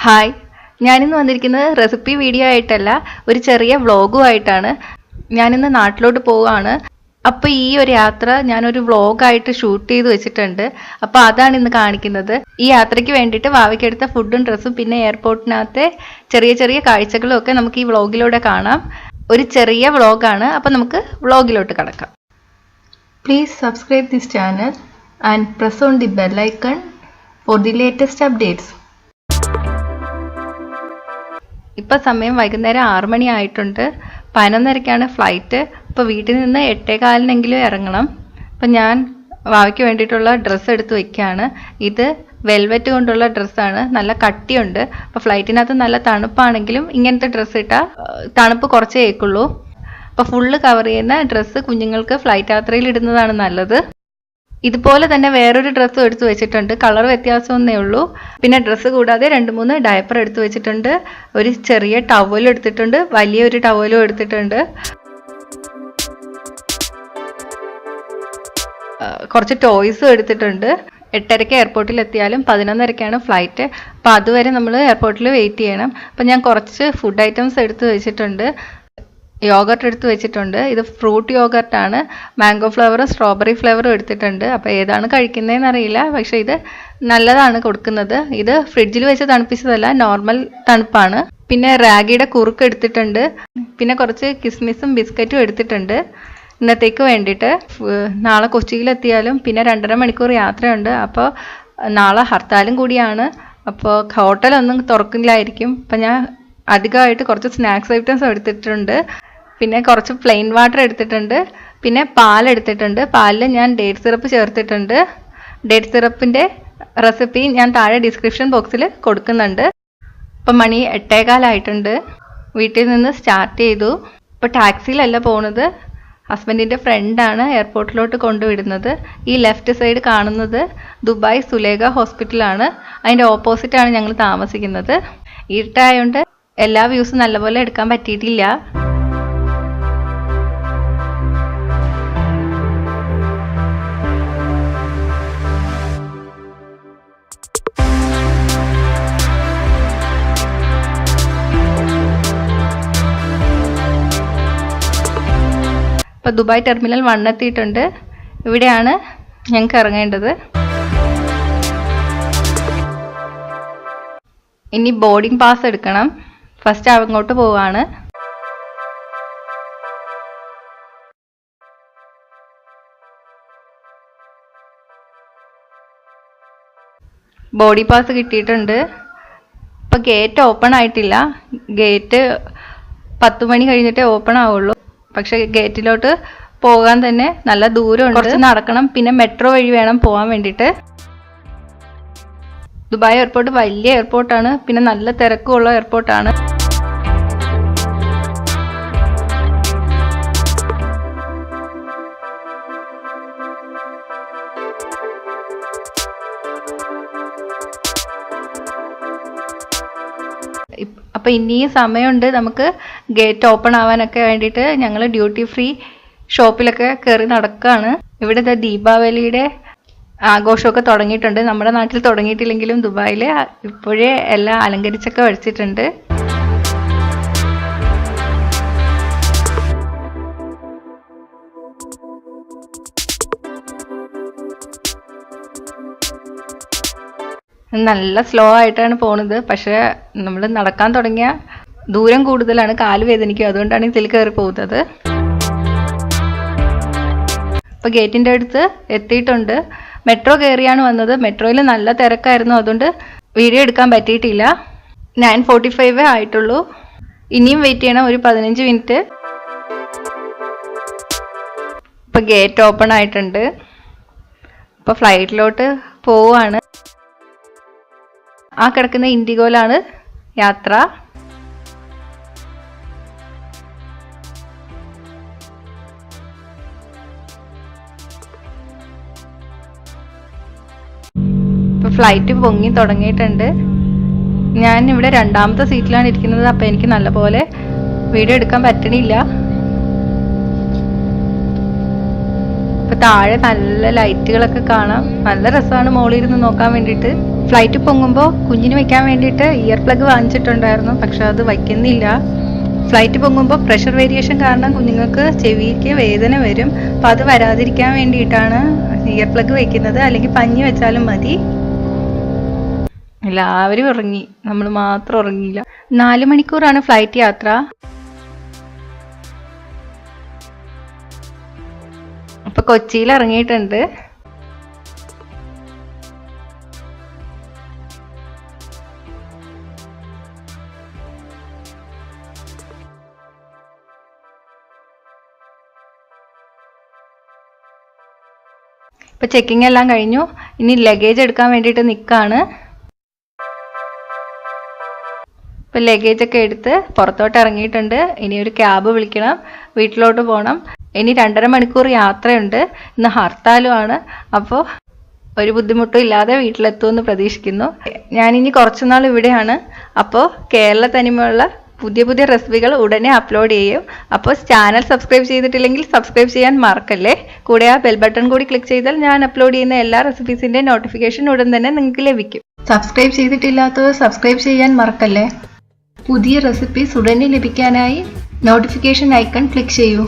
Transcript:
Hi, ഞാനിന്ന് വന്നിരിക്കുന്നത് recipe video ആയിട്ടല്ല, ഒരു ചെറിയ വ്ളോഗുമായിട്ടാണ്. ഞാനിന്ന് നാട്ടിലോട്ട് പോവുകയാണ്. അപ്പോൾ ഈ ഒരു യാത്ര ഞാനൊരു വ്ളോഗായിട്ട് ഷൂട്ട് ചെയ്ത് വെച്ചിട്ടുണ്ട്. അപ്പോൾ അതാണ് ഇന്ന് കാണിക്കുന്നത്. ഈ യാത്രയ്ക്ക് വേണ്ടിയിട്ട് വാവയ്ക്കെടുത്ത ഫുഡും ഡ്രസ്സും പിന്നെ എയർപോർട്ടിനകത്തെ ചെറിയ ചെറിയ കാഴ്ചകളും ഒക്കെ നമുക്ക് ഈ വ്ളോഗിലൂടെ കാണാം. ഒരു ചെറിയ വ്ളോഗാണ്. അപ്പോൾ നമുക്ക് വ്ളോഗിലോട്ട് കടക്കാം. Please subscribe this channel and press on the bell icon for the latest updates. ഇപ്പം സമയം വൈകുന്നേരം 6 മണി ആയിട്ടുണ്ട്. 11:30ക്കാണ് ഫ്ലൈറ്റ്. ഇപ്പോൾ വീട്ടിൽ നിന്ന് 8:15 ഇറങ്ങണം. അപ്പം ഞാൻ വാവയ്ക്ക് വേണ്ടിയിട്ടുള്ള ഡ്രസ്സ് എടുത്ത് വയ്ക്കുകയാണ്. ഇത് വെൽവെറ്റ് കൊണ്ടുള്ള ഡ്രസ്സാണ്, നല്ല കട്ടിയുണ്ട്. അപ്പോൾ ഫ്ലൈറ്റിനകത്ത് നല്ല തണുപ്പാണെങ്കിലും ഇങ്ങനത്തെ ഡ്രസ്സ് ഇട്ടാൽ തണുപ്പ് കുറച്ചേ ഏൽക്കുള്ളൂ. അപ്പോൾ ഫുള്ള് കവർ ചെയ്യുന്ന ഡ്രസ്സ് കുഞ്ഞുങ്ങൾക്ക് ഫ്ലൈറ്റ് യാത്രയിൽ ഇടുന്നതാണ് നല്ലത്. ഇതുപോലെ തന്നെ വേറൊരു ഡ്രസ്സും എടുത്തു വെച്ചിട്ടുണ്ട്, കളർ വ്യത്യാസമൊന്നേ ഉള്ളൂ. പിന്നെ ഡ്രസ്സ് കൂടാതെ 2-3 ഡയപ്പർ എടുത്തു വെച്ചിട്ടുണ്ട്. ഒരു ചെറിയ ടവലും എടുത്തിട്ടുണ്ട്, വലിയൊരു ടവലും എടുത്തിട്ടുണ്ട്. കുറച്ച് ടോയ്സും എടുത്തിട്ടുണ്ട്. 8:30 എയർപോർട്ടിൽ എത്തിയാലും 11:30ക്കാണ് ഫ്ലൈറ്റ്. അപ്പോൾ അതുവരെ നമ്മൾ എയർപോർട്ടിൽ വെയിറ്റ് ചെയ്യണം. അപ്പോൾ ഞാൻ കുറച്ച് ഫുഡ് ഐറ്റംസ് എടുത്ത് വെച്ചിട്ടുണ്ട്. യോഗർട്ട് എടുത്ത് വെച്ചിട്ടുണ്ട്. ഇത് ഫ്രൂട്ട് യോഗർട്ടാണ്. മാംഗോ ഫ്ലേവറും സ്ട്രോബെറി ഫ്ലേവറും എടുത്തിട്ടുണ്ട്. അപ്പോൾ ഏതാണ് കഴിക്കുന്നതെന്ന് അറിയില്ല, പക്ഷേ ഇത് നല്ലതാണ് കൊടുക്കുന്നത്. ഇത് ഫ്രിഡ്ജിൽ വെച്ച് തണുപ്പിച്ചതല്ല, നോർമൽ തണുപ്പാണ്. പിന്നെ റാഗിയുടെ കുറുക്ക് എടുത്തിട്ടുണ്ട്. പിന്നെ കുറച്ച് കിസ്മിസും ബിസ്ക്കറ്റും എടുത്തിട്ടുണ്ട് ഇന്നത്തേക്ക് വേണ്ടിയിട്ട്. നാളെ കൊച്ചിയിലെത്തിയാലും പിന്നെ 2.5 മണിക്കൂർ യാത്രയുണ്ട്. അപ്പോൾ നാളെ ഹർത്താലും കൂടിയാണ്. അപ്പോൾ ഹോട്ടലൊന്നും തുറക്കില്ലായിരിക്കും. അപ്പം ഞാൻ അധികമായിട്ട് കുറച്ച് സ്നാക്സ് ഐറ്റംസ് എടുത്തിട്ടുണ്ട്. പിന്നെ കുറച്ച് പ്ലെയിൻ വാട്ടർ എടുത്തിട്ടുണ്ട്. പിന്നെ പാലെടുത്തിട്ടുണ്ട്. പാലിൽ ഞാൻ ഡേറ്റ് സിറപ്പ് ചേർത്തിട്ടുണ്ട്. ഡേറ്റ് സിറപ്പിൻ്റെ റെസിപ്പി ഞാൻ താഴെ ഡിസ്ക്രിപ്ഷൻ ബോക്സിൽ കൊടുക്കുന്നുണ്ട്. ഇപ്പം മണി 8:15 വീട്ടിൽ നിന്ന് സ്റ്റാർട്ട് ചെയ്തു. ഇപ്പോൾ ടാക്സിയിലല്ല പോകുന്നത്, ഹസ്ബൻഡിൻ്റെ ഫ്രണ്ടാണ് എയർപോർട്ടിലോട്ട് കൊണ്ടുവിടുന്നത്. ഈ ലെഫ്റ്റ് സൈഡ് കാണുന്നത് ദുബായ് സുലേഖ ഹോസ്പിറ്റലാണ്. അതിൻ്റെ ഓപ്പോസിറ്റാണ് ഞങ്ങൾ താമസിക്കുന്നത്. ഇരുട്ടായതുകൊണ്ട് എല്ലാ വ്യൂസും നല്ലപോലെ എടുക്കാൻ പറ്റിയിട്ടില്ല. ഇപ്പോൾ ദുബായ് ടെർമിനൽ 1 എത്തിയിട്ടുണ്ട്. ഇവിടെയാണ് ഞങ്ങൾക്ക് ഇറങ്ങേണ്ടത്. ഇനി ബോർഡിംഗ് പാസ് എടുക്കണം. ഫസ്റ്റ് അങ്ങോട്ട് പോവാണ്. ബോർഡിംഗ് പാസ് കിട്ടിയിട്ടുണ്ട്. ഇപ്പം ഗേറ്റ് ഓപ്പൺ ആയിട്ടില്ല. ഗേറ്റ് 10 മണി കഴിഞ്ഞിട്ടേ ഓപ്പൺ ആവുള്ളൂ. പക്ഷെ ഗേറ്റിലോട്ട് പോകാൻ തന്നെ നല്ല ദൂരമുണ്ട്, കുറച്ച് നടക്കണം. പിന്നെ മെട്രോ വഴി വേണം പോകാൻ വേണ്ടിയിട്ട്. ദുബായ് എയർപോർട്ട് വലിയ എയർപോർട്ടാണ്. പിന്നെ നല്ല തിരക്കുള്ള എയർപോർട്ടാണ്. അപ്പോൾ ഇനിയും സമയമുണ്ട് നമുക്ക് ഗേറ്റ് ഓപ്പൺ ആവാനൊക്കെ വേണ്ടിയിട്ട്. ഞങ്ങൾ ഡ്യൂട്ടി ഫ്രീ ഷോപ്പിലൊക്കെ കയറി നടക്കുകയാണ്. ഇവിടെ ദീപാവലിയുടെ ആഘോഷമൊക്കെ തുടങ്ങിയിട്ടുണ്ട്. നമ്മുടെ നാട്ടിൽ തുടങ്ങിയിട്ടില്ലെങ്കിലും ദുബായിൽ ഇപ്പോഴേ എല്ലാം അലങ്കരിച്ചൊക്കെ വെച്ചിട്ടുണ്ട്. നല്ല സ്ലോ ആയിട്ടാണ് പോണത്. പക്ഷേ നമ്മൾ നടക്കാൻ തുടങ്ങിയ ദൂരം കൂടുതലാണ്, കാല് വേദനിക്കും. അതുകൊണ്ടാണ് ഇതിൽ കയറി പോകുന്നത്. ഇപ്പോൾ ഗേറ്റിൻ്റെ അടുത്ത് എത്തിയിട്ടുണ്ട്. മെട്രോ കയറിയാണ് വന്നത്. മെട്രോയിൽ നല്ല തിരക്കായിരുന്നു, അതുകൊണ്ട് വീഡിയോ എടുക്കാൻ പറ്റിയിട്ടില്ല. 9:45 ആയിട്ടുള്ളൂ. ഇനിയും വെയിറ്റ് ചെയ്യണം ഒരു 15 മിനിറ്റ്. ഇപ്പോൾ ഗേറ്റ് ഓപ്പൺ ആയിട്ടുണ്ട്. ഇപ്പോൾ ഫ്ലൈറ്റിലോട്ട് പോവുകയാണ്. ആ കിടക്കുന്ന ഇൻഡിഗോയിലാണ് യാത്ര. ഇപ്പോൾ ഫ്ലൈറ്റ് പൊങ്ങി തുടങ്ങിയിട്ടുണ്ട്. ഞാൻ ഇവിടെ 2ാമത്തെ സീറ്റിലാണ് ഇരിക്കുന്നത്. അപ്പോൾ എനിക്ക് നല്ലപോലെ വീഡിയോ എടുക്കാൻ പറ്റണില്ല. ഇപ്പോൾ താഴെ നല്ല ലൈറ്റുകളൊക്കെ കാണാം. നല്ല രസമാണ് മോളിരുന്ന് നോക്കാൻ വേണ്ടിയിട്ട്. ഫ്ലൈറ്റ് പൊങ്ങുമ്പോൾ കുഞ്ഞിന് വെക്കാൻ വേണ്ടിയിട്ട് ഇയർ പ്ലഗ് വാങ്ങിച്ചിട്ടുണ്ടായിരുന്നു, പക്ഷെ അത് വയ്ക്കുന്നില്ല. ഫ്ലൈറ്റ് പൊങ്ങുമ്പോൾ പ്രഷർ വേരിയേഷൻ കാരണം കുഞ്ഞുങ്ങൾക്ക് ചെവിക്ക് വേദന വരും. അപ്പം അത് വരാതിരിക്കാൻ വേണ്ടിയിട്ടാണ് ഇയർ പ്ലഗ് വെക്കുന്നത്, അല്ലെങ്കിൽ പഞ്ഞി വെച്ചാലും മതി. എല്ലാവരും ഉറങ്ങി, നമ്മൾ മാത്രം ഉറങ്ങിയില്ല. 4 മണിക്കൂറാണ് ഫ്ലൈറ്റ് യാത്ര. അപ്പൊ കൊച്ചിയിൽ ഇറങ്ങിയിട്ടുണ്ട്. ഇപ്പൊ ചെക്കിംഗ് എല്ലാം കഴിഞ്ഞു. ഇനി ലഗേജ് എടുക്കാൻ വേണ്ടിയിട്ട് നിൽക്കാണ്. ഇപ്പൊ ലഗേജ് ഒക്കെ എടുത്ത് പുറത്തോട്ട് ഇറങ്ങിയിട്ടുണ്ട്. ഇനി ഒരു ക്യാബ് വിളിക്കണം, വീട്ടിലോട്ട് പോകണം. ഇനി 2.5 മണിക്കൂർ യാത്രയുണ്ട്. ഇന്ന് ഹർത്താലുമാണ്. അപ്പോൾ ഒരു ബുദ്ധിമുട്ടും ഇല്ലാതെ വീട്ടിലെത്തുമെന്ന് പ്രതീക്ഷിക്കുന്നു. ഞാനിനി കുറച്ചുനാൾ ഇവിടെയാണ്. അപ്പോൾ കേരള തനിമയുള്ള പുതിയ പുതിയ റെസിപ്പികൾ ഉടനെ അപ്ലോഡ് ചെയ്യും. അപ്പോൾ ചാനൽ സബ്സ്ക്രൈബ് ചെയ്തിട്ടില്ലെങ്കിൽ സബ്സ്ക്രൈബ് ചെയ്യാൻ മറക്കല്ലേ. കൂടെ ആ ബെൽ ബട്ടൺ കൂടി ക്ലിക്ക് ചെയ്താൽ ഞാൻ അപ്ലോഡ് ചെയ്യുന്ന എല്ലാ റെസിപ്പീസിൻ്റെ നോട്ടിഫിക്കേഷൻ ഉടൻ തന്നെ നിങ്ങൾക്ക് ലഭിക്കും. സബ്സ്ക്രൈബ് ചെയ്തിട്ടില്ലാത്തവർ സബ്സ്ക്രൈബ് ചെയ്യാൻ മറക്കല്ലേ. പുതിയ റെസിപ്പീസ് ഉടനെ ലഭിക്കാനായി നോട്ടിഫിക്കേഷൻ ഐക്കൺ ക്ലിക്ക് ചെയ്യൂ.